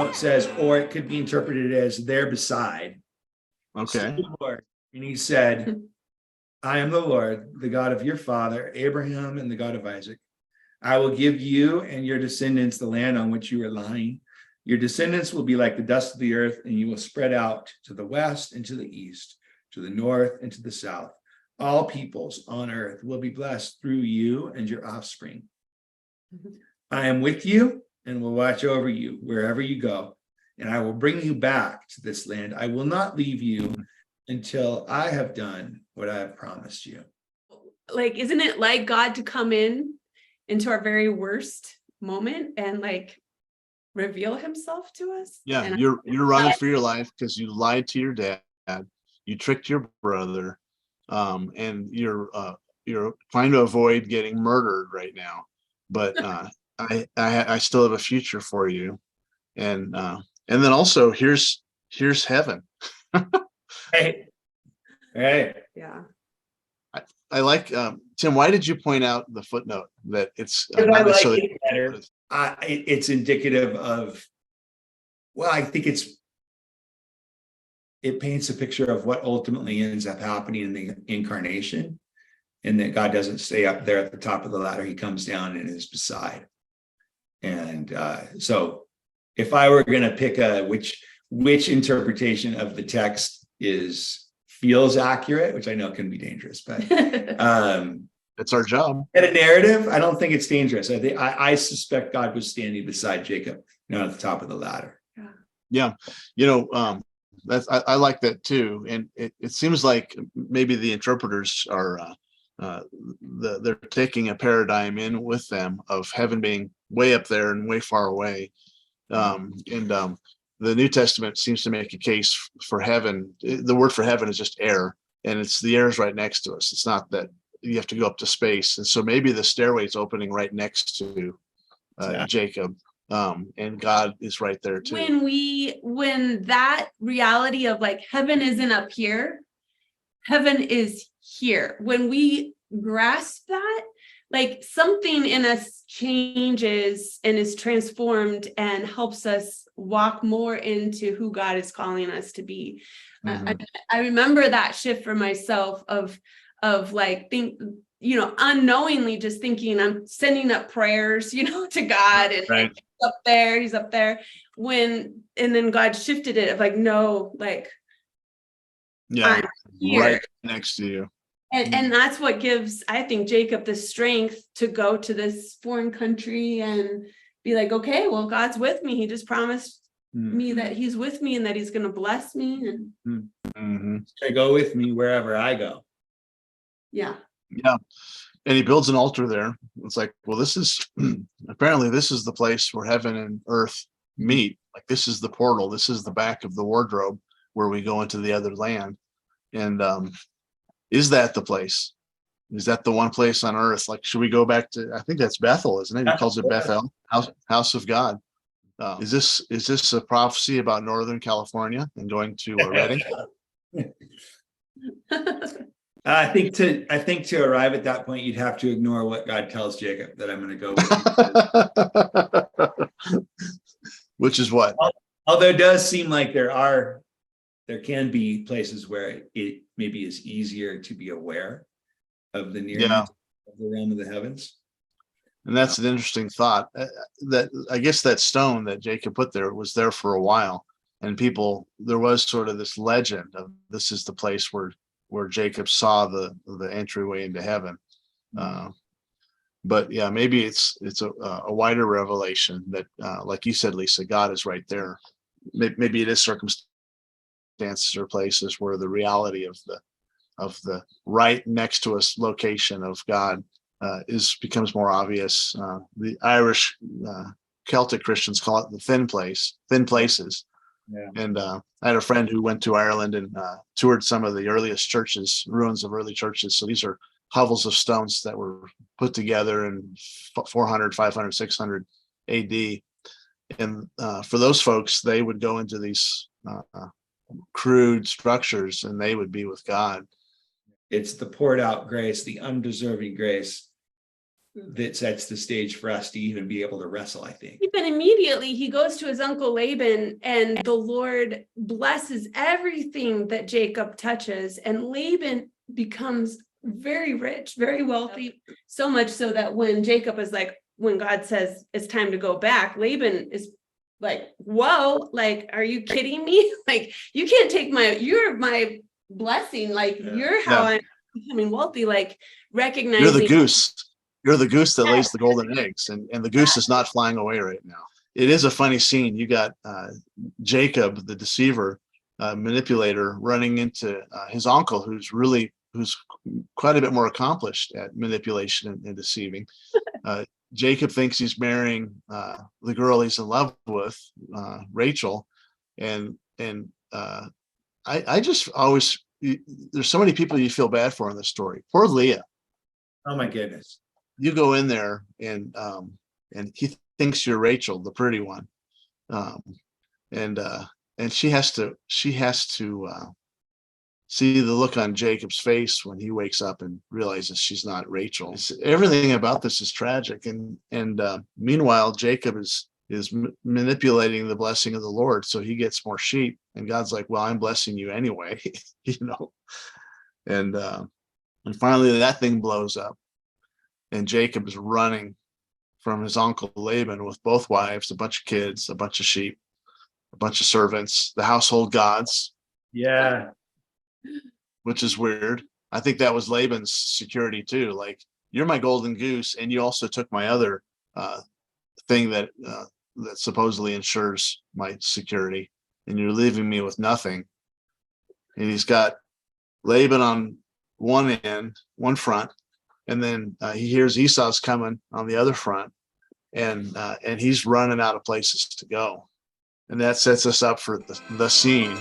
it says, or it could be interpreted as there beside. Okay. The Lord, and he said, I am the Lord, the God of your father, Abraham, and the God of Isaac. I will give you and your descendants the land on which you are lying. Your descendants will be like the dust of the earth, and you will spread out to the west and to the east, to the north and to the south. All peoples on earth will be blessed through you and your offspring. I am with you and will watch over you wherever you go, and I will bring you back to this land. I will not leave you until I have done what I have promised you. Like, isn't it like God to come into our very worst moment and like reveal himself to us? Yeah, And you're running for your life because you lied to your dad, you tricked your brother, and you're trying to avoid getting murdered right now. But I still have a future for you, and then also here's heaven. Hey, hey. yeah. I like Tim. Why did you point out the footnote that it's I not like necessarily it better. It's indicative of, well, I think it paints a picture of what ultimately ends up happening in the incarnation, and that God doesn't stay up there at the top of the ladder. He comes down and is beside. And so if I were going to pick which interpretation of the text feels accurate, which I know can be dangerous, but it's our job. at a narrative, I don't think it's dangerous. I suspect God was standing beside Jacob, at the top of the ladder. Yeah, that's I like that too, and it seems like maybe the interpreters are they're taking a paradigm in with them of heaven being way up there and way far away, and the New Testament seems to make a case for heaven. The word for heaven is just air, and it's the air is right next to us. It's not that you have to go up to space, and so maybe the stairway is opening right next to Jacob. And God is right there too. When that reality of like heaven isn't up here, heaven is here. When we grasp that, like something in us changes and is transformed and helps us walk more into who God is calling us to be. Mhm. I remember that shift for myself of like unknowingly just thinking I'm sending up prayers, to God, and Right. he's up there and then God shifted it of like, no, like, Yeah, I'm here. right next to you. And that's what gives, I think, Jacob the strength to go to this foreign country and be like, okay, well, God's with me. He just promised me that he's with me and that he's going to bless me. And To go with me wherever I go. yeah. And he builds an altar there. It's like, well, this is apparently this is the place where heaven and earth meet. Like, this is the portal. This is the back of the wardrobe where we go into the other land. And is that the place? Is that the one place on earth? Like, should we go back to, I think that's Bethel, isn't it? He calls it Bethel, house of God. Is this a prophecy about Northern California and going to Redding? I think to arrive at that point, you'd have to ignore what God tells Jacob, that I'm going to go with you. Which is what? Although it does seem like there can be places where it maybe is easier to be aware of the nearness of the realm of the heavens. And that's an interesting thought. That I guess that stone that Jacob put there was there for a while, and there was sort of this legend of this is the place where Jacob saw the entryway into heaven. But yeah, maybe it's a wider revelation that, like you said, Lisa, God is right there. Maybe it is circumstances or places where the reality of the right next to us location of God becomes more obvious. The Irish Celtic Christians call it the thin places. Yeah. And I had a friend who went to Ireland and toured some of the earliest churches, ruins of early churches. So these are hovels of stones that were put together in 400, 500, 600 AD. And for those folks, they would go into these crude structures and they would be with God. It's the poured out grace, the undeserving grace that sets the stage for us to even be able to wrestle, I think. Even immediately he goes to his uncle Laban, and the Lord blesses everything that Jacob touches, and Laban becomes very rich, very wealthy, so much so that when Jacob is like, when God says it's time to go back, Laban is like, whoa, like, are you kidding me? Like, you can't take you're my blessing, like you're how I'm becoming wealthy, like recognizing You're the goose. You're the goose that lays the golden eggs, and the goose is not flying away right now. It is a funny scene. You got Jacob, the deceiver, manipulator, running into his uncle, who's quite a bit more accomplished at manipulation and deceiving. Jacob thinks he's marrying the girl he's in love with, Rachel, and I just always, there's so many people you feel bad for in this story. Poor Leah. Oh my goodness. You go in there and he thinks you're Rachel, the pretty one, and she has to see the look on Jacob's face when he wakes up and realizes she's not Rachel. Everything about this is tragic, and meanwhile Jacob is manipulating the blessing of the Lord, so he gets more sheep, and God's like, well, I'm blessing you anyway. And finally that thing blows up, and Jacob is running from his uncle Laban with both wives, a bunch of kids, a bunch of sheep, a bunch of servants, the household gods. Yeah. Which is weird. I think that was Laban's security too. Like, you're my golden goose, and you also took my other thing that supposedly ensures my security, and you're leaving me with nothing. And he's got Laban on one front, and then he hears Esau's coming on the other front, and he's running out of places to go, and that sets us up for the scene